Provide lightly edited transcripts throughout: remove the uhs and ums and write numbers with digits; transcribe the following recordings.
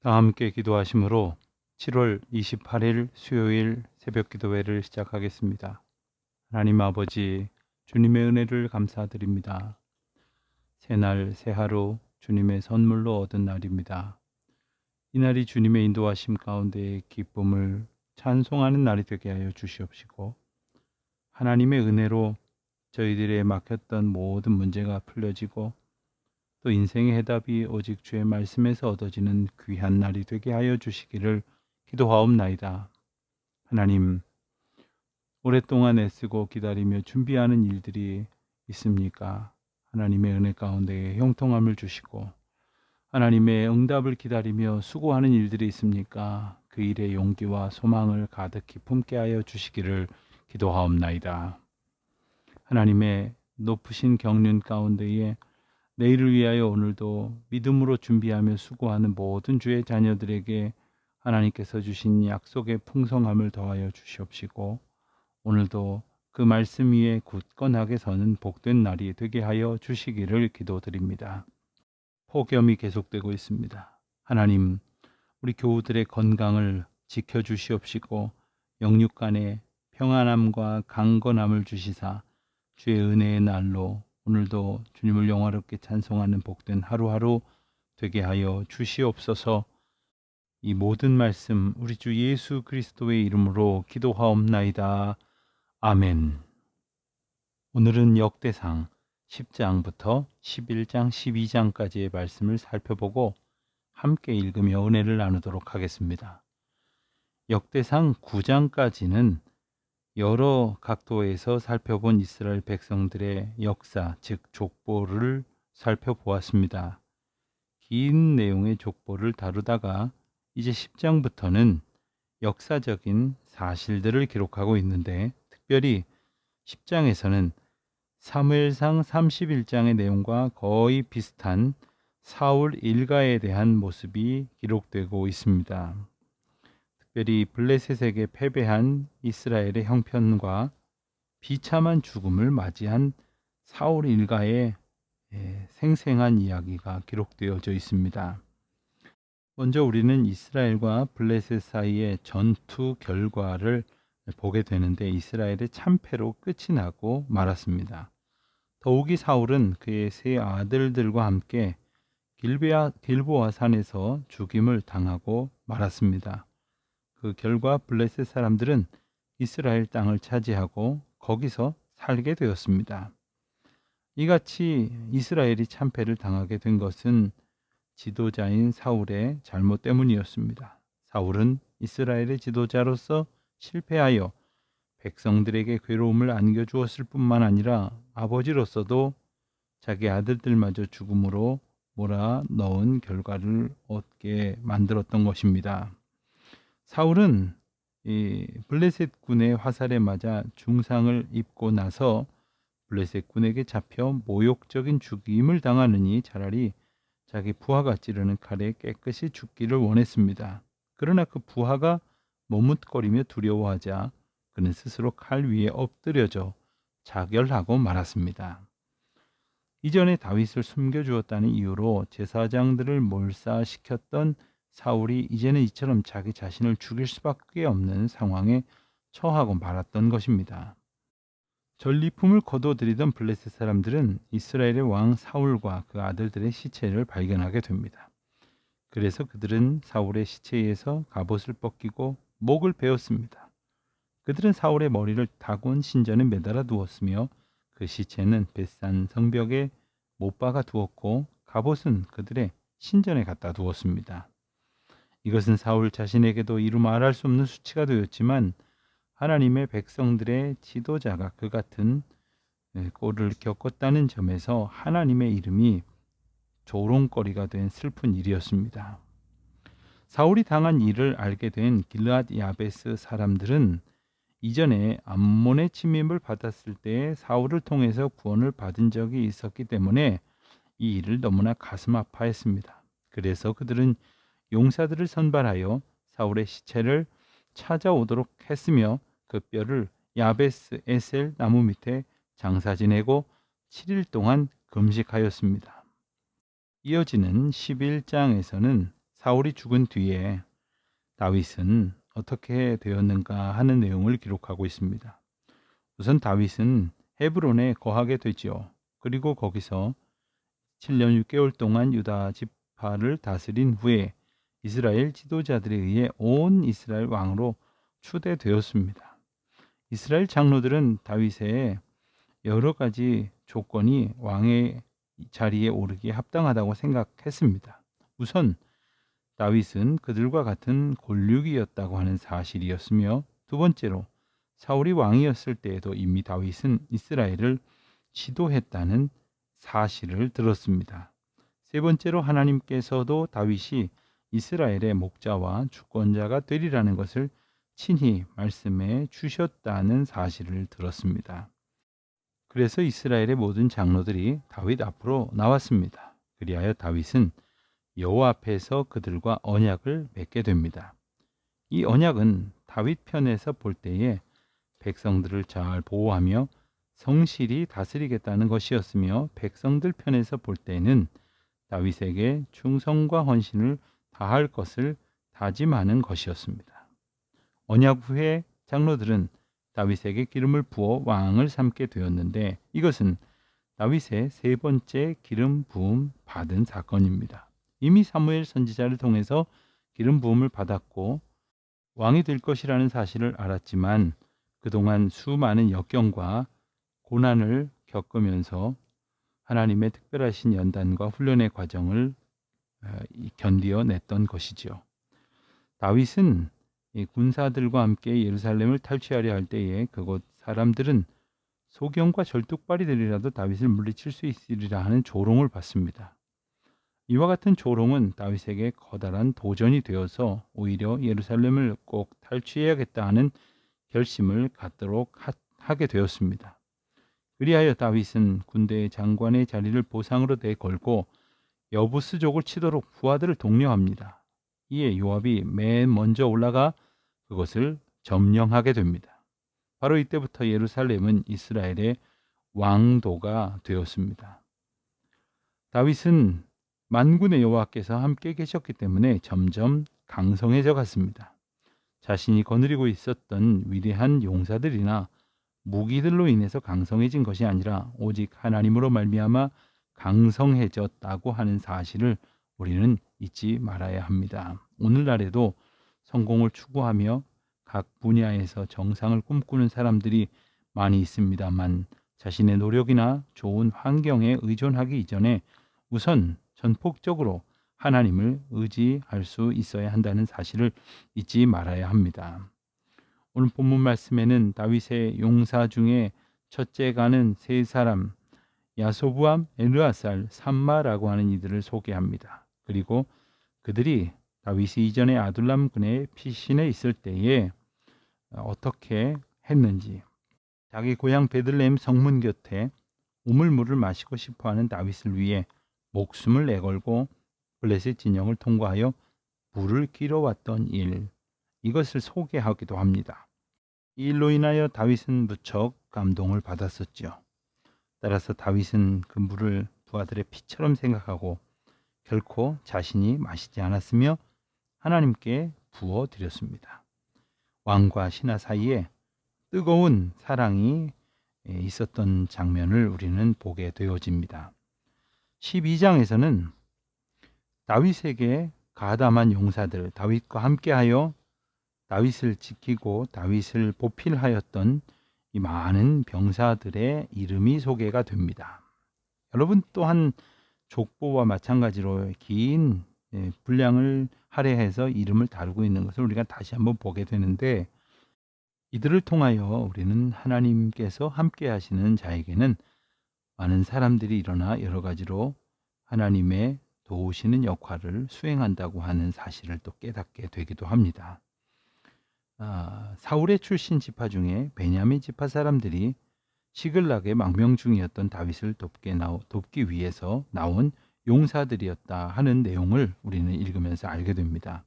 다 함께 기도하심으로 7월 28일 수요일 새벽 기도회를 시작하겠습니다. 하나님 아버지, 주님의 은혜를 감사드립니다. 새날 새하루 주님의 선물로 얻은 날입니다. 이 날이 주님의 인도하심 가운데의 기쁨을 찬송하는 날이 되게 하여 주시옵시고, 하나님의 은혜로 저희들의 막혔던 모든 문제가 풀려지고, 또 인생의 해답이 오직 주의 말씀에서 얻어지는 귀한 날이 되게 하여 주시기를 기도하옵나이다. 하나님, 오랫동안 애쓰고 기다리며 준비하는 일들이 있습니까? 하나님의 은혜 가운데 형통함을 주시고, 하나님의 응답을 기다리며 수고하는 일들이 있습니까? 그 일에 용기와 소망을 가득히 품게 하여 주시기를 기도하옵나이다. 하나님의 높으신 경륜 가운데에 내일을 위하여 오늘도 믿음으로 준비하며 수고하는 모든 주의 자녀들에게 하나님께서 주신 약속의 풍성함을 더하여 주시옵시고, 오늘도 그 말씀 위에 굳건하게 서는 복된 날이 되게 하여 주시기를 기도드립니다. 폭염이 계속되고 있습니다. 하나님, 우리 교우들의 건강을 지켜주시옵시고, 영육 간의 평안함과 강건함을 주시사 주의 은혜의 날로 오늘도 주님을 영화롭게 찬송하는 복된 하루하루 되게 하여 주시옵소서. 이 모든 말씀 우리 주 예수 그리스도의 이름으로 기도하옵나이다. 아멘. 오늘은 역대상 10장부터 11장 12장까지의 말씀을 살펴보고 함께 읽으며 은혜를 나누도록 하겠습니다. 역대상 9장까지는 여러 각도에서 살펴본 이스라엘 백성들의 역사, 즉 족보를 살펴보았습니다. 긴 내용의 족보를 다루다가 이제 10장부터는 역사적인 사실들을 기록하고 있는데, 특별히 10장에서는 사무엘상 31장의 내용과 거의 비슷한 사울 일가에 대한 모습이 기록되고 있습니다. 특별히 블레셋에게 패배한 이스라엘의 형편과 비참한 죽음을 맞이한 사울 일가의 생생한 이야기가 기록되어져 있습니다. 먼저 우리는 이스라엘과 블레셋 사이의 전투 결과를 보게 되는데, 이스라엘의 참패로 끝이 나고 말았습니다. 더욱이 사울은 그의 세 아들들과 함께 길보아 산에서 죽임을 당하고 말았습니다. 그 결과 블레셋 사람들은 이스라엘 땅을 차지하고 거기서 살게 되었습니다. 이같이 이스라엘이 참패를 당하게 된 것은 지도자인 사울의 잘못 때문이었습니다. 사울은 이스라엘의 지도자로서 실패하여 백성들에게 괴로움을 안겨주었을 뿐만 아니라 아버지로서도 자기 아들들마저 죽음으로 몰아넣은 결과를 얻게 만들었던 것입니다. 사울은 이 블레셋 군의 화살에 맞아 중상을 입고 나서 블레셋 군에게 잡혀 모욕적인 죽임을 당하느니 차라리 자기 부하가 찌르는 칼에 깨끗이 죽기를 원했습니다. 그러나 그 부하가 머뭇거리며 두려워하자 그는 스스로 칼 위에 엎드려져 자결하고 말았습니다. 이전에 다윗을 숨겨주었다는 이유로 제사장들을 몰살시켰던 사울이 이제는 이처럼 자기 자신을 죽일 수밖에 없는 상황에 처하고 말았던 것입니다. 전리품을 거둬들이던 블레셋 사람들은 이스라엘의 왕 사울과 그 아들들의 시체를 발견하게 됩니다. 그래서 그들은 사울의 시체에서 갑옷을 벗기고 목을 베었습니다. 그들은 사울의 머리를 다곤 신전에 매달아 두었으며 그 시체는 벳산 성벽에 못 박아 두었고 갑옷은 그들의 신전에 갖다 두었습니다. 이것은 사울 자신에게도 이루 말할 수 없는 수치가 되었지만, 하나님의 백성들의 지도자가 그 같은 꼴을 겪었다는 점에서 하나님의 이름이 조롱거리가 된 슬픈 일이었습니다. 사울이 당한 일을 알게 된 길르앗 야베스 사람들은 이전에 암몬의 침입을 받았을 때 사울을 통해서 구원을 받은 적이 있었기 때문에 이 일을 너무나 가슴 아파했습니다. 그래서 그들은 용사들을 선발하여 사울의 시체를 찾아오도록 했으며 그 뼈를 야베스 에셀 나무 밑에 장사 지내고 7일 동안 금식하였습니다. 이어지는 11장에서는 사울이 죽은 뒤에 다윗은 어떻게 되었는가 하는 내용을 기록하고 있습니다. 우선 다윗은 헤브론에 거하게 되지요. 그리고 거기서 7년 6개월 동안 유다 지파를 다스린 후에 이스라엘 지도자들에 의해 온 이스라엘 왕으로 추대되었습니다. 이스라엘 장로들은 다윗의 여러 가지 조건이 왕의 자리에 오르기에 합당하다고 생각했습니다. 우선 다윗은 그들과 같은 골육이었다고 하는 사실이었으며, 두 번째로 사울이 왕이었을 때에도 이미 다윗은 이스라엘을 지도했다는 사실을 들었습니다. 세 번째로 하나님께서도 다윗이 이스라엘의 목자와 주권자가 되리라는 것을 친히 말씀해 주셨다는 사실을 들었습니다. 그래서 이스라엘의 모든 장로들이 다윗 앞으로 나왔습니다. 그리하여 다윗은 여호와 앞에서 그들과 언약을 맺게 됩니다. 이 언약은 다윗 편에서 볼 때에 백성들을 잘 보호하며 성실히 다스리겠다는 것이었으며, 백성들 편에서 볼 때는 다윗에게 충성과 헌신을 다할 것을 다짐하는 것이었습니다. 언약 후에 장로들은 다윗에게 기름을 부어 왕을 삼게 되었는데, 이것은 다윗의 세 번째 기름 부음 받은 사건입니다. 이미 사무엘 선지자를 통해서 기름 부음을 받았고 왕이 될 것이라는 사실을 알았지만, 그동안 수많은 역경과 고난을 겪으면서 하나님의 특별하신 연단과 훈련의 과정을 견디어냈던 것이지요. 다윗은 이 군사들과 함께 예루살렘을 탈취하려 할 때에 그곳 사람들은 소경과 절뚝발이들이라도 다윗을 물리칠 수 있으리라 하는 조롱을 받습니다. 이와 같은 조롱은 다윗에게 커다란 도전이 되어서 오히려 예루살렘을 꼭 탈취해야겠다 하는 결심을 갖도록 하게 되었습니다. 그리하여 다윗은 군대의 장관의 자리를 보상으로 내걸고 여부스족을 치도록 부하들을 독려합니다. 이에 요압이 맨 먼저 올라가 그것을 점령하게 됩니다. 바로 이때부터 예루살렘은 이스라엘의 왕도가 되었습니다. 다윗은 만군의 여호와께서 함께 계셨기 때문에 점점 강성해져 갔습니다. 자신이 거느리고 있었던 위대한 용사들이나 무기들로 인해서 강성해진 것이 아니라 오직 하나님으로 말미암아 강성해졌다고 하는 사실을 우리는 잊지 말아야 합니다. 오늘날에도 성공을 추구하며 각 분야에서 정상을 꿈꾸는 사람들이 많이 있습니다만, 자신의 노력이나 좋은 환경에 의존하기 이전에 우선 전폭적으로 하나님을 의지할 수 있어야 한다는 사실을 잊지 말아야 합니다. 오늘 본문 말씀에는 다윗의 용사 중에 첫째가는 세 사람, 야소부암, 엘르아살, 삼마라고 하는 이들을 소개합니다. 그리고 그들이 다윗이 이전에 아둘람군의 피신에 있을 때에 어떻게 했는지, 자기 고향 베들레헴 성문 곁에 우물물을 마시고 싶어하는 다윗을 위해 목숨을 내걸고 블레셋 진영을 통과하여 불을 길어왔던 일, 이것을 소개하기도 합니다. 이 일로 인하여 다윗은 무척 감동을 받았었죠. 따라서 다윗은 그 물을 부하들의 피처럼 생각하고 결코 자신이 마시지 않았으며 하나님께 부어 드렸습니다. 왕과 신하 사이에 뜨거운 사랑이 있었던 장면을 우리는 보게 되어집니다. 12장에서는 다윗에게 가담한 용사들, 다윗과 함께하여 다윗을 지키고 다윗을 보필하였던 이 많은 병사들의 이름이 소개가 됩니다. 여러분 또한 족보와 마찬가지로 긴 분량을 할애해서 이름을 다루고 있는 것을 우리가 다시 한번 보게 되는데, 이들을 통하여 우리는 하나님께서 함께 하시는 자에게는 많은 사람들이 일어나 여러 가지로 하나님의 도우시는 역할을 수행한다고 하는 사실을 또 깨닫게 되기도 합니다. 사울의 출신 지파 중에 베냐민 지파 사람들이 시글락의 망명 중이었던 다윗을 돕기 위해서 나온 용사들이었다 하는 내용을 우리는 읽으면서 알게 됩니다.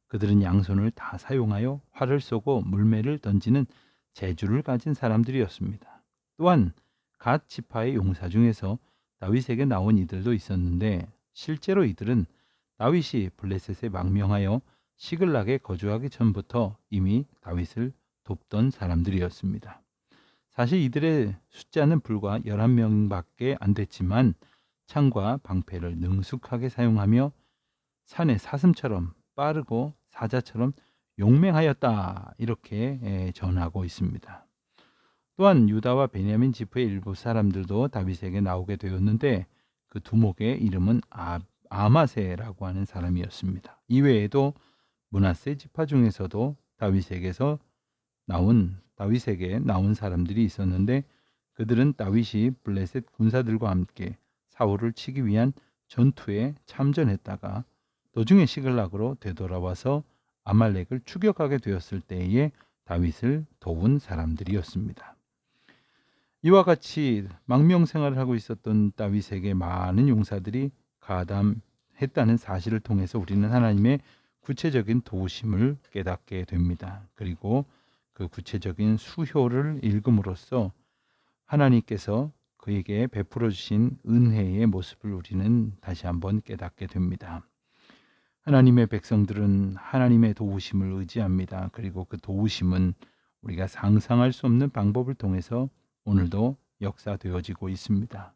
그들은 양손을 다 사용하여 활을 쏘고 물매를 던지는 재주를 가진 사람들이었습니다. 또한 갓 지파의 용사 중에서 다윗에게 나온 이들도 있었는데, 실제로 이들은 다윗이 블레셋에 망명하여 시글락에 거주하기 전부터 이미 다윗을 돕던 사람들이었습니다. 사실 이들의 숫자는 불과 11명밖에 안 됐지만 창과 방패를 능숙하게 사용하며 산의 사슴처럼 빠르고 사자처럼 용맹하였다, 이렇게 전하고 있습니다. 또한 유다와 베냐민 지파의 일부 사람들도 다윗에게 나오게 되었는데 그 두목의 이름은 아마세라고 하는 사람이었습니다. 이외에도 므낫세 지파 중에서도 다윗에게 나온 사람들이 있었는데 그들은 다윗이 블레셋 군사들과 함께 사울을 치기 위한 전투에 참전했다가 도중에 시글락으로 되돌아와서 아말렉을 추격하게 되었을 때에 다윗을 도운 사람들이었습니다. 이와 같이 망명 생활을 하고 있었던 다윗에게 많은 용사들이 가담했다는 사실을 통해서 우리는 하나님의 구체적인 도우심을 깨닫게 됩니다. 그리고 그 구체적인 수효를 읽음으로써 하나님께서 그에게 베풀어 주신 은혜의 모습을 우리는 다시 한번 깨닫게 됩니다. 하나님의 백성들은 하나님의 도우심을 의지합니다. 그리고 그 도우심은 우리가 상상할 수 없는 방법을 통해서 오늘도 역사되어지고 있습니다.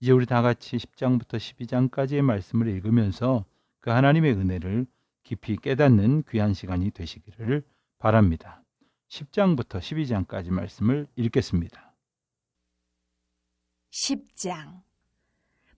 이제 우리 다 같이 10장부터 12장까지의 말씀을 읽으면서 그 하나님의 은혜를 깊이 깨닫는 귀한 시간이 되시기를 바랍니다. 10장부터 12장까지 말씀을 읽겠습니다. 10장.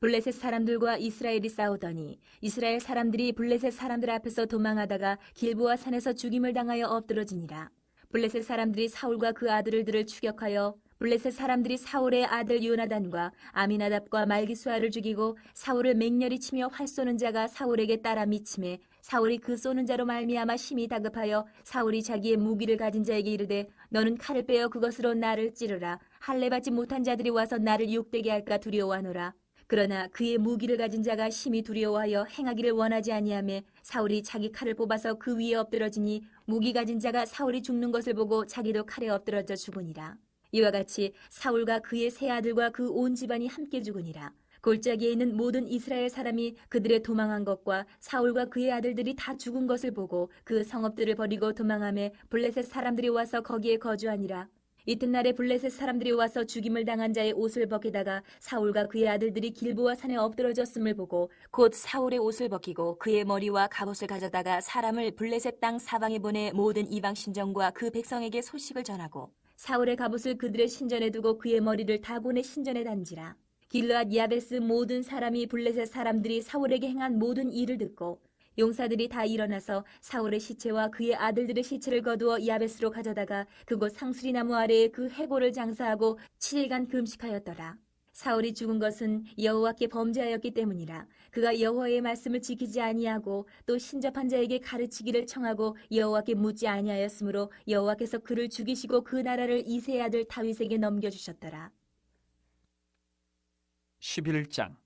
블레셋 사람들과 이스라엘이 싸우더니 이스라엘 사람들이 블레셋 사람들 앞에서 도망하다가 길보아 산에서 죽임을 당하여 엎드러지니라. 블레셋 사람들이 사울과 그 아들들을 추격하여 블레셋 사람들이 사울의 아들 요나단과 아미나답과 말기수아를 죽이고 사울을 맹렬히 치며 활 쏘는 자가 사울에게 따라 미침에 사울이 그 쏘는 자로 말미암아 심히 다급하여 사울이 자기의 무기를 가진 자에게 이르되 너는 칼을 빼어 그것으로 나를 찌르라. 할례 받지 못한 자들이 와서 나를 욕되게 할까 두려워하노라. 그러나 그의 무기를 가진 자가 심히 두려워하여 행하기를 원하지 아니하매 사울이 자기 칼을 뽑아서 그 위에 엎드러지니 무기 가진 자가 사울이 죽는 것을 보고 자기도 칼에 엎드러져 죽으니라. 이와 같이 사울과 그의 세 아들과 그 온 집안이 함께 죽으니라. 골짜기에 있는 모든 이스라엘 사람이 그들의 도망한 것과 사울과 그의 아들들이 다 죽은 것을 보고 그 성읍들을 버리고 도망하며 블레셋 사람들이 와서 거기에 거주하니라. 이튿날에 블레셋 사람들이 와서 죽임을 당한 자의 옷을 벗기다가 사울과 그의 아들들이 길보아 산에 엎드러졌음을 보고 곧 사울의 옷을 벗기고 그의 머리와 갑옷을 가져다가 사람을 블레셋 땅 사방에 보내 모든 이방 신전과 그 백성에게 소식을 전하고 사울의 갑옷을 그들의 신전에 두고 그의 머리를 다 보내 신전에 단지라. 길르앗 야베스 모든 사람이 블레셋 사람들이 사울에게 행한 모든 일을 듣고 용사들이 다 일어나서 사울의 시체와 그의 아들들의 시체를 거두어 야베스로 가져다가 그곳 상수리 나무 아래에 그 해골을 장사하고 7일간 금식하였더라. 사울이 죽은 것은 여호와께 범죄하였기 때문이라. 그가 여호와의 말씀을 지키지 아니하고 또 신접한 자에게 가르치기를 청하고 여호와께 묻지 아니하였으므로 여호와께서 그를 죽이시고 그 나라를 이새의 아들 다윗에게 넘겨주셨더라. 11장.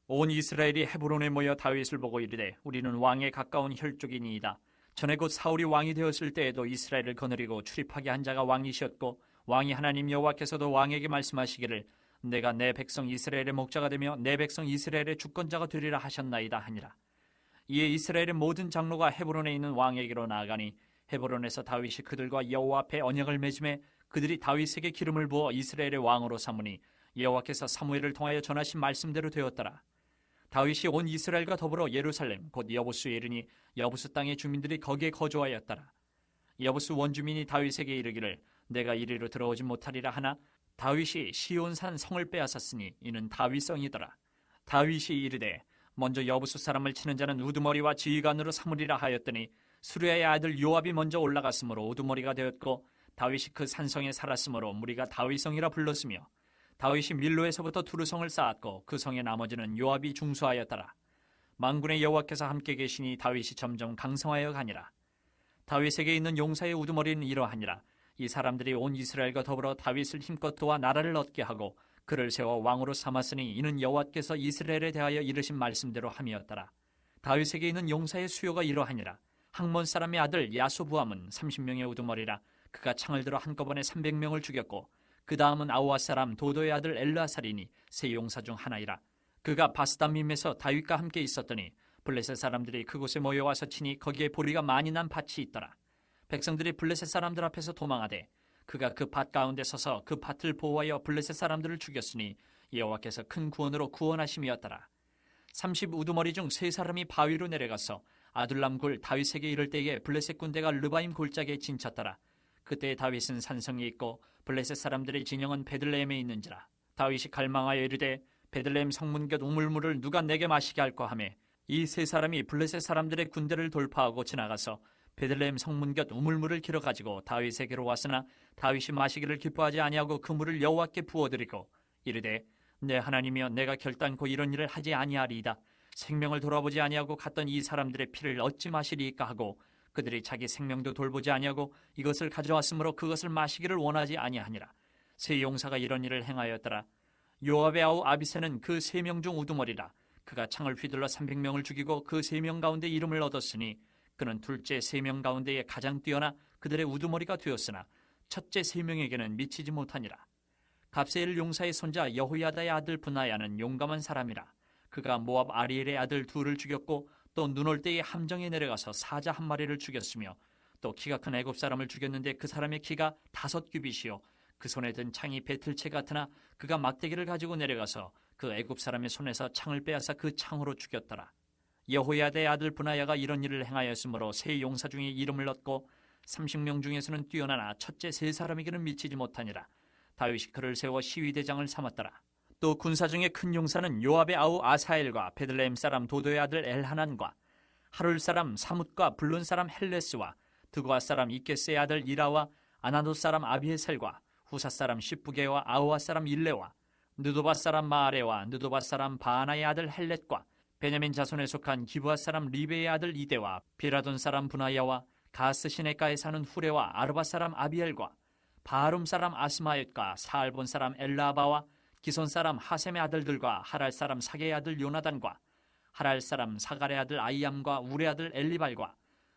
온 이스라엘이 헤브론에 모여 다윗을 보고 이르되 우리는 왕에 가까운 혈족이니이다. 전에 곧 사울이 왕이 되었을 때에도 이스라엘을 거느리고 출입하게 한 자가 왕이셨고 왕이 하나님 여호와께서도 왕에게 말씀하시기를 내가 내 백성 이스라엘의 목자가 되며 내 백성 이스라엘의 주권자가 되리라 하셨나이다 하니라. 이에 이스라엘의 모든 장로가 헤브론에 있는 왕에게로 나아가니 헤브론에서 다윗이 그들과 여호와 앞에 언약을 맺음에 그들이 다윗에게 기름을 부어 이스라엘의 왕으로 삼으니 여호와께서 사무엘을 통하여 전하신 말씀대로 되었더라. 다윗이 온 이스라엘과 더불어 예루살렘 곧 여부수에 이르니 여부수 땅의 주민들이 거기에 거주하였더라. 여부수 원주민이 다윗에게 이르기를 내가 이리로 들어오지 못하리라 하나 다윗이 시온산 성을 빼앗았으니 이는 다윗성이더라. 다윗이 이르되 먼저 여부수 사람을 치는 자는 우두머리와 지휘관으로 삼으리라 하였더니 수르야의 아들 요압이 먼저 올라갔으므로 우두머리가 되었고 다윗이 그 산성에 살았으므로 무리가 다윗성이라 불렀으며 다윗이 밀로에서부터 두루성을 쌓았고 그 성의 나머지는 요압이 중수하였더라. 만군의 여호와께서 함께 계시니 다윗이 점점 강성하여 가니라. 다윗에게 있는 용사의 우두머리는 이러하니라. 이 사람들이 온 이스라엘과 더불어 다윗을 힘껏 도와 나라를 얻게 하고 그를 세워 왕으로 삼았으니 이는 여호와께서 이스라엘에 대하여 이르신 말씀대로 함이었더라. 다윗에게 있는 용사의 수요가 이러하니라. 학몬 사람의 아들 야소부함은 30명의 우두머리라. 그가 창을 들어 한꺼번에 300명을 죽였고 그 다음은 아우아 사람 도도의 아들 엘르아살이니 세 용사 중 하나이라. 그가 바스다밈에서 다윗과 함께 있었더니 블레셋 사람들이 그곳에 모여와서 치니 거기에 보리가 많이 난 밭이 있더라. 백성들이 블레셋 사람들 앞에서 도망하되 그가 그 밭 가운데 서서 그 밭을 보호하여 블레셋 사람들을 죽였으니 여호와께서 큰 구원으로 구원하심이었더라. 30 우두머리 중 3사람이 바위로 내려가서 아둘람 굴 다윗에게 이를 때에 블레셋 군대가 르바임 골짜기에 진쳤더라. 그때 다윗은 산성이 있고 블레셋 사람들의 진영은 베들레헴에 있는지라. 다윗이 갈망하여 이르되 베들레헴 성문 곁 우물물을 누가 내게 마시게 할까 하며 이 3사람이 블레셋 사람들의 군대를 돌파하고 지나가서 베들레헴 성문 곁 우물물을 길어 가지고 다윗에게로 왔으나 다윗이 마시기를 기뻐하지 아니하고 그 물을 여호와께 부어드리고 이르되 내 하나님이여 내가 결단코 이런 일을 하지 아니하리이다. 생명을 돌아보지 아니하고 갔던 이 사람들의 피를 어찌 마시리이까 하고 그들이 자기 생명도 돌보지 아니하고 이것을 가져왔으므로 그것을 마시기를 원하지 아니하니라. 세 용사가 이런 일을 행하였더라. 요압의 아우 아비새는 그 3명 중 우두머리라. 그가 창을 휘둘러 300명을 죽이고 그 3명 가운데 이름을 얻었으니 그는 둘째 3명 가운데에 가장 뛰어나 그들의 우두머리가 되었으나 첫째 3명에게는 미치지 못하니라. 갑세엘 용사의 손자 여호야다의 아들 브나야는 용감한 사람이라. 그가 모압 아리엘의 아들 둘을 죽였고 또 눈 올 때에 함정에 내려가서 사자 1마리를 죽였으며 또 키가 큰 애굽 사람을 죽였는데 그 사람의 키가 5규빗이요 그 손에 든 창이 배틀채 같으나 그가 막대기를 가지고 내려가서 그 애굽 사람의 손에서 창을 빼앗아 그 창으로 죽였더라. 여호야다의 아들 브나야가 이런 일을 행하였으므로 세 용사 중에 이름을 얻고 30명 중에서는 뛰어나나 첫째 3사람에게는 미치지 못하니라. 다윗이 그를 세워 시위대장을 삼았더라. 또 군사 중에 큰 용사는 요압의 아우 아사엘과 베들레헴 사람 도도의 아들 엘하난과 하룰 사람 사뭇과 블론 사람 헬레스와 드고아 사람 이게스의 아들 이라와 아나도 사람 아비에셀과 후사 사람 십부게와 아우아 사람 일레와 느도바 사람 마아레와 느도바 사람 바하나의 아들 헬렛과 베냐민 자손에 속한 기브아 사람 리베의 아들 이데와 비라돈 사람 분하야와 가스 시내가에 사는 후레와 아르바 사람 아비엘과 바하룸 사람 아스마옅과 사알본 사람 엘라바와 기손 사람 하셈의 아들들과 하랄 사람 사게의 아들 요나단과 하랄 사람 사갈의 아들 아이암과 우레 아들 엘리발과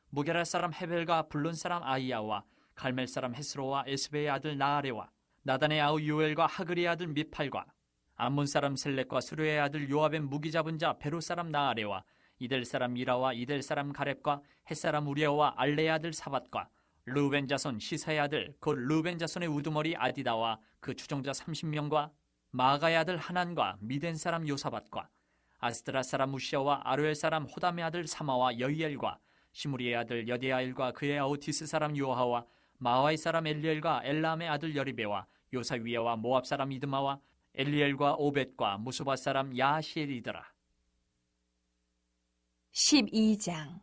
무게랄 사람 헤벨과 블론 사람 아이야와 갈멜 사람 헤스로와 에스베의 아들 나아레와 나단의 아우 요엘과 하그리의 아들 미팔과 암몬 사람 셀렉과 스루의 아들 요압의 무기 잡은 자 베로 사람 나아레와 이델 사람 이라와 이델 사람 가렙과 헷 사람 우리아와 알레의 아들 사밧과 르우벤 자손 시사의 아들 곧 르우벤 자손의 우두머리 아디다와 그 추종자 30명과 마가의 아들 하난과 미덴 사람 요사밧과 아스드라 사람 무시아와 아루엘 사람 호담의 아들 사마와 여이엘과 시무리의 아들 여디아엘과 그의 아우 디스 사람 요하와 마와의 사람 엘리엘과 엘람의 아들 여리베와 요사위아와 모압 사람 이드마와 엘리엘과 오벳과 무소바 사람 야시엘이더라. 12장.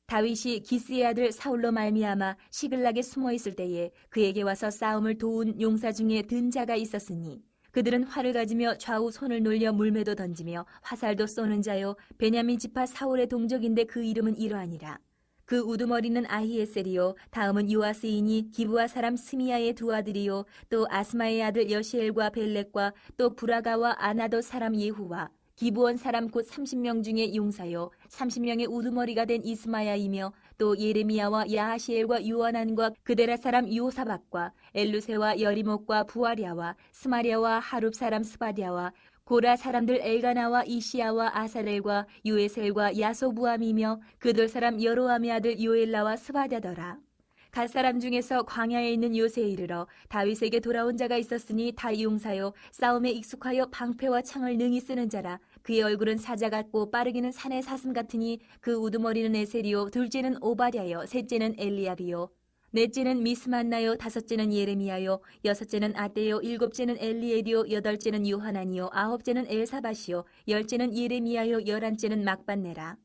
다윗이 기스의 아들 사울로 말미암아 시글락에 숨어 있을 때에 그에게 와서 싸움을 도운 용사 중에 든 자가 있었으니 그들은 활을 가지며 좌우 손을 놀려 물매도 던지며 화살도 쏘는 자요 베냐민 지파 사울의 동족인데 그 이름은 이러하니라. 그 우두머리는 아히에셀이요 다음은 요아스이니 기브아 사람 스미야의 두 아들이요 또 아스마의 아들 여시엘과 벨렉과 또 부라가와 아나도 사람 예후와 기브온 사람 곧 30명 중에 용사요 30명의 우두머리가 된 이스마야이며 또 예레미야와 야하시엘과 요하난과 그데라 사람 요사박과 엘루세와 여리목과 부아랴와 스마랴와 하룹 사람 스바랴와 고라 사람들 엘가나와 이시야와 아사렐과 요에셀과 야소부암이며 그들 사람 여로함의 아들 요엘라와 스바랴더라. 갓 사람 중에서 광야에 있는 요새에 이르러 다윗에게 돌아온 자가 있었으니 다 용사요 싸움에 익숙하여 방패와 창을 능히 쓰는 자라. 그의 얼굴은 사자 같고 빠르기는 산의 사슴 같으니 그 우두머리는 에셀이요 둘째는 오바댜요 셋째는 엘리압이요 넷째는 미스만나요 다섯째는 예레미야요 여섯째는 아떼요 일곱째는 엘리엘이요 여덟째는 요하나니요 아홉째는 엘사밧이요 열째는 예레미야요 열한째는 막반네라.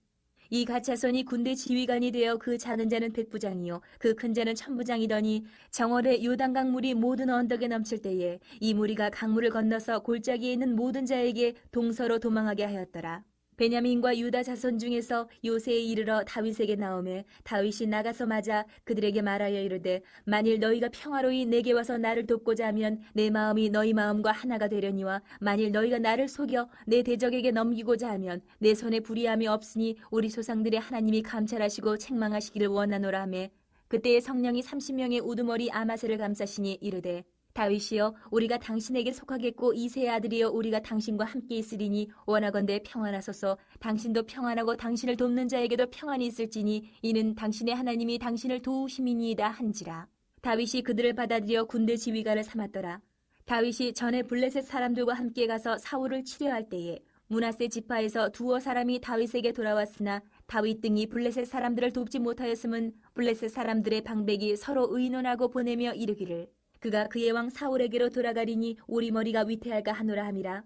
이 가차손이 군대 지휘관이 되어 그 작은 자는 백부장이요 그 큰 자는 천부장이더니 정월에 요단강 물이 모든 언덕에 넘칠 때에 이 무리가 강물을 건너서 골짜기에 있는 모든 자에게 동서로 도망하게 하였더라. 베냐민과 유다 자손 중에서 요새에 이르러 다윗에게 나오매 다윗이 나가서 맞아 그들에게 말하여 이르되 만일 너희가 평화로이 내게 와서 나를 돕고자 하면 내 마음이 너희 마음과 하나가 되려니와 만일 너희가 나를 속여 내 대적에게 넘기고자 하면 내 손에 불의함이 없으니 우리 조상들의 하나님이 감찰하시고 책망하시기를 원하노라 하매 그때의 성령이 30명의 우두머리 아마세를 감싸시니 이르되 다윗이여 우리가 당신에게 속하겠고 이새의 아들이여 우리가 당신과 함께 있으리니 원하건대 평안하소서. 당신도 평안하고 당신을 돕는 자에게도 평안이 있을지니 이는 당신의 하나님이 당신을 도우심이니이다 한지라. 다윗이 그들을 받아들여 군대 지휘관을 삼았더라. 다윗이 전에 블레셋 사람들과 함께 가서 사울을 치려할 때에 므낫세 지파에서 두어 사람이 다윗에게 돌아왔으나 다윗 등이 블레셋 사람들을 돕지 못하였음은 블레셋 사람들의 방백이 서로 의논하고 보내며 이르기를 그가 그의 왕 사울에게로 돌아가리니 우리 머리가 위태할까 하노라 함이라.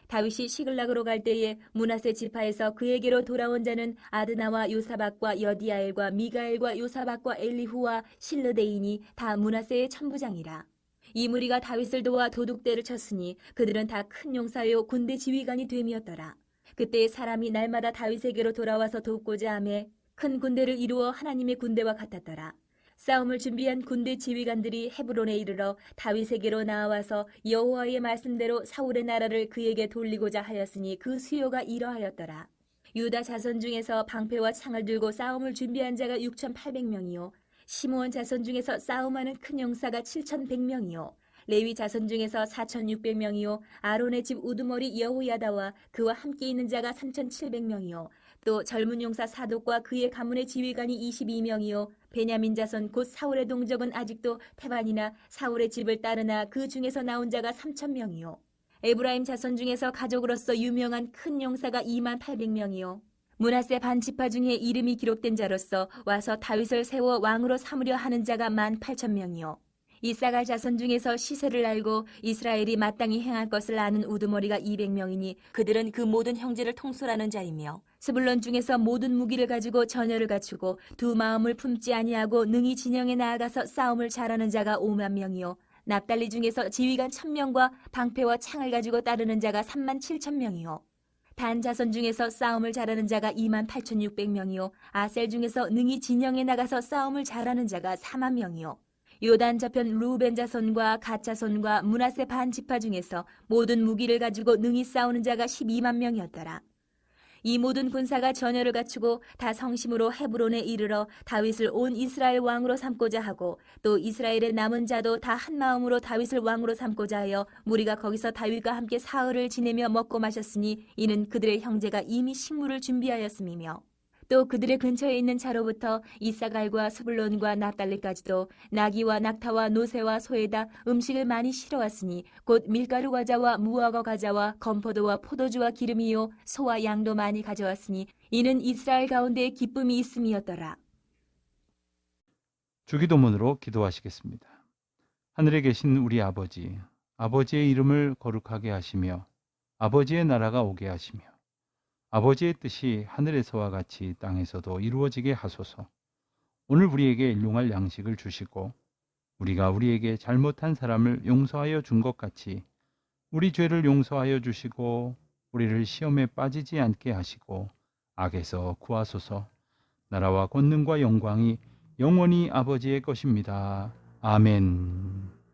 다윗이 시글락으로 갈 때에 므낫세 지파에서 그에게로 돌아온 자는 아드나와 요사박과 여디아엘과 미가엘과 요사박과 엘리후와 실르데인이 다 므낫세의 천부장이라. 이 무리가 다윗을 도와 도둑대를 쳤으니 그들은 다 큰 용사요 군대 지휘관이 됨이었더라. 그때 사람이 날마다 다윗에게로 돌아와서 돕고자 하매 큰 군대를 이루어 하나님의 군대와 같았더라. 싸움을 준비한 군대 지휘관들이 헤브론에 이르러 다윗에게로 나와서 여호와의 말씀대로 사울의 나라를 그에게 돌리고자 하였으니 그 수요가 이러하였더라. 유다 자손 중에서 방패와 창을 들고 싸움을 준비한 자가 6,800명이요 시므온 자손 중에서 싸움하는 큰 용사가 7,100명이요 레위 자손 중에서 4,600명이요 아론의 집 우두머리 여호야다와 그와 함께 있는 자가 3,700명이요 또 젊은 용사 사독과 그의 가문의 지휘관이 22명이요 베냐민 자손 곧 사울의 동족은 아직도 태반이나 사울의 집을 따르나 그 중에서 나온 자가 3,000명이요 에브라임 자손 중에서 가족으로서 유명한 큰 용사가 28,000명이요 므낫세 반 지파 중에 이름이 기록된 자로서 와서 다윗을 세워 왕으로 삼으려 하는 자가 18,000명이요 이사갈 자손 중에서 시세를 알고 이스라엘이 마땅히 행할 것을 아는 우두머리가 200명이니 그들은 그 모든 형제를 통솔하는 자이며 스불론 중에서 모든 무기를 가지고 전열을 갖추고 두 마음을 품지 아니하고 능히 진영에 나아가서 싸움을 잘하는 자가 50,000명이요 납달리 중에서 지휘관 1,000명과 방패와 창을 가지고 따르는 자가 37,000명이요 단 자손 중에서 싸움을 잘하는 자가 28,600명이요 아셀 중에서 능히 진영에 나가서 싸움을 잘하는 자가 40,000명이요 요단 저편 루벤 자손과 갓 자손과 므낫세 반 지파 중에서 모든 무기를 가지고 능히 싸우는 자가 12만 명이었더라. 이 모든 군사가 전열을 갖추고 다 성심으로 헤브론에 이르러 다윗을 온 이스라엘 왕으로 삼고자 하고 또 이스라엘의 남은 자도 다 한 마음으로 다윗을 왕으로 삼고자 하여 무리가 거기서 다윗과 함께 사흘을 지내며 먹고 마셨으니 이는 그들의 형제가 이미 식물을 준비하였음이며 또 그들의 근처에 있는 자로부터 이사갈과 스불론과 납달리까지도 나귀와 낙타와 노새와 소에다 음식을 많이 실어왔으니 곧 밀가루 과자와 무화과 과자와 건포도와 포도주와 기름이요 소와 양도 많이 가져왔으니 이는 이스라엘 가운데 기쁨이 있음이었더라. 주기도문으로 기도하시겠습니다. 하늘에 계신 우리 아버지, 아버지의 이름을 거룩하게 하시며 아버지의 나라가 오게 하시며 아버지의 뜻이 하늘에서와 같이 땅에서도 이루어지게 하소서. 오늘 우리에게 일용할 양식을 주시고 우리가 우리에게 잘못한 사람을 용서하여 준 것 같이 우리 죄를 용서하여 주시고 우리를 시험에 빠지지 않게 하시고 악에서 구하소서. 나라와 권능과 영광이 영원히 아버지의 것입니다. 아멘.